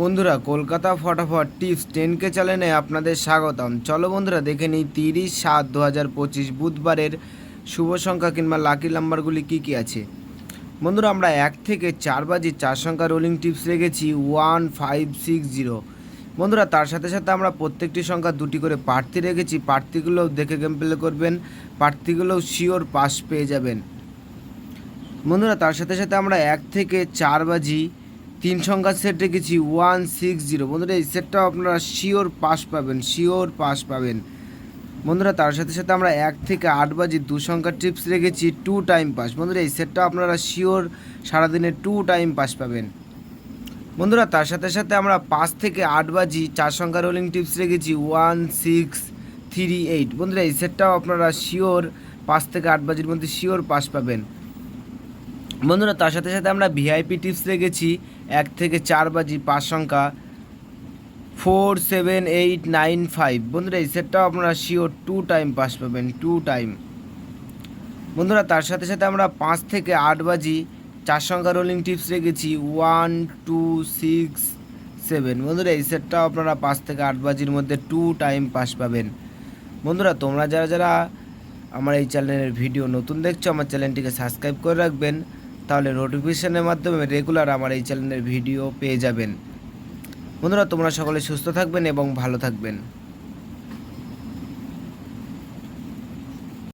বন্ধুরা, কলকাতা ফটাফট tips 10K চ্যানেলে আপনাদের স্বাগতম। চলো বন্ধুরা, দেখে নিই 30/7/2025 বুধবারের শুভ সংখ্যা কিংবা লাকি নাম্বারগুলি কী কী আছে। বন্ধুরা, আমরা 1 থেকে 4 বাজি 4 সংখ্যা রোলিং টিপস রেখেছি 1560। বন্ধুরা, তার সাথে সাথে আমরা প্রত্যেকটি সংখ্যা দুটি করে প্রার্থী রেখেছি। প্রার্থীগুলোও দেখে গেম প্লে করবেন, প্রার্থীগুলোও শিওর পাস পেয়ে যাবেন। বন্ধুরা, তার সাথে সাথে আমরা 1 থেকে 4 বাজি 3 সংখ্যার সেট রেখেছি 160। বন্ধুরা, এই সেটটাও আপনারা শিওর পাস পাবেন। বন্ধুরা, তার সাথে সাথে আমরা 1 থেকে 8 বাজি 2 সংখ্যার টিপস রেখেছি 2 টাইম পাস। বন্ধুরা, এই সেটটাও আপনারা শিওর সারাদিনে 2 টাইম পাস পাবেন। বন্ধুরা, তার সাথে সাথে আমরা 5 থেকে 8 বাজি 4 সংখ্যা রোলিং টিপস রেখেছি 1638। বন্ধুরা, এই সেটটাও আপনারা শিওর 5 থেকে 8 বাজির মধ্যে শিওর পাস পাবেন। বন্ধুরা, তার সাথে সাথে আমরা ভিআইপি টিপস রেখেছি 1 থেকে 4 বাজি 5 সংখ্যা 47895। বন্ধুরা, এই সেটটাও আপনারা শিওর 2 টাইম পাস পাবেন, 2 টাইম। বন্ধুরা, তার সাথে সাথে আমরা 5 থেকে 8 বাজি 4 সংখ্যা রোলিং টিপস রেখেছি 1267। বন্ধুরা, এই সেটটাও আপনারা 5 থেকে 8 বাজির মধ্যে 2 টাইম পাস পাবেন। বন্ধুরা, তোমরা যারা যারা আমার এই চ্যানেলের ভিডিও নতুন দেখছো, আমার চ্যানেলটিকে সাবস্ক্রাইব করে রাখবেন, তাহলে নোটিফিকেশনের মাধ্যমে রেগুলার আমার এই চ্যানেলের ভিডিও পেয়ে যাবেন। বন্ধুরা, তোমরা সকলে সুস্থ থাকবেন এবং ভালো থাকবেন।